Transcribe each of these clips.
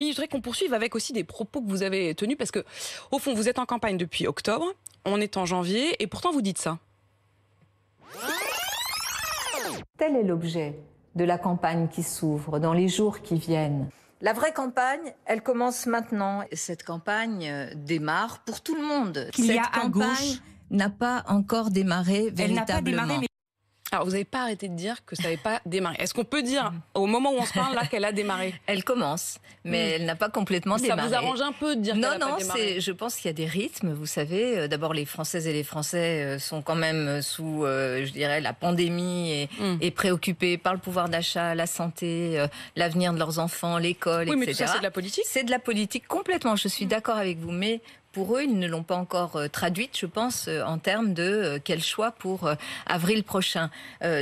Je voudrais qu'on poursuive avec aussi des propos que vous avez tenus, parce que, au fond, vous êtes en campagne depuis octobre, on est en janvier, et pourtant vous dites ça. Tel est l'objet de la campagne qui s'ouvre dans les jours qui viennent. La vraie campagne, elle commence maintenant. Cette campagne démarre pour tout le monde. Qu'il y a Cette à campagne gauche, n'a pas encore démarré elle n'a pas véritablement. démarré, mais Alors, vous n'avez pas arrêté de dire que ça n'avait pas démarré. Est-ce qu'on peut dire, au moment où on se parle, là, qu'elle a démarré? Elle commence, mais elle n'a pas complètement Ça démarré. vous arrange un peu de dire qu'elle n'a pas démarré? je pense qu'il y a des rythmes, vous savez. D'abord, les Françaises et les Français sont quand même sous, je dirais, la pandémie et préoccupés par le pouvoir d'achat, la santé, l'avenir de leurs enfants, l'école, Oui, mais etc. tout ça, c'est de la politique? C'est de la politique, complètement. Je suis d'accord avec vous, mais pour eux, ils ne l'ont pas encore traduite, je pense, en termes de quel choix pour avril prochain.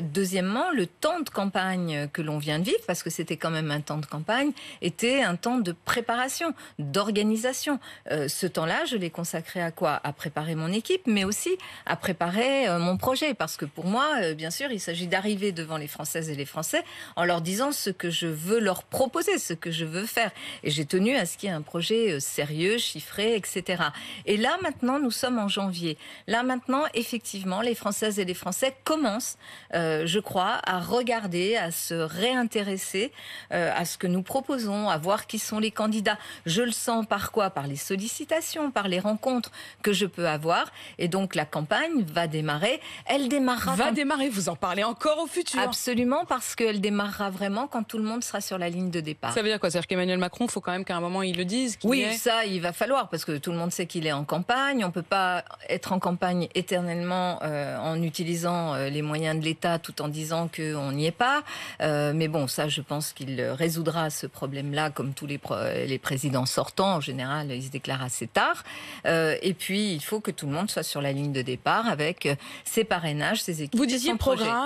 Deuxièmement, le temps de campagne que l'on vient de vivre, parce que c'était quand même un temps de campagne, était un temps de préparation, d'organisation. Ce temps-là, je l'ai consacré à quoi? À préparer mon équipe, mais aussi à préparer mon projet. Parce que pour moi, bien sûr, il s'agit d'arriver devant les Françaises et les Français en leur disant ce que je veux leur proposer, ce que je veux faire. Et j'ai tenu à ce qu'il y ait un projet sérieux, chiffré, etc. Et là, maintenant, nous sommes en janvier. Là, maintenant, effectivement, les Françaises et les Français commencent, je crois, à regarder, à se réintéresser à ce que nous proposons, à voir qui sont les candidats. Je le sens par quoi? Par les sollicitations, par les rencontres que je peux avoir. Et donc, la campagne va démarrer. Elle démarrera... Va démarrer, vous en parlez encore au futur? Absolument, parce qu'elle démarrera vraiment quand tout le monde sera sur la ligne de départ. Ça veut dire quoi? C'est-à-dire qu'Emmanuel Macron, il faut quand même qu'à un moment, il le dise? Oui, ça, il va falloir, parce que tout le monde sait qu'il est en campagne. On ne peut pas être en campagne éternellement en utilisant les moyens de l'État tout en disant qu'on n'y est pas. Mais bon, ça, je pense qu'il résoudra ce problème-là, comme tous les présidents sortants. En général, ils se déclarent assez tard. Et puis, il faut que tout le monde soit sur la ligne de départ avec ses parrainages, ses équipes. Vous disiez son projet. programme.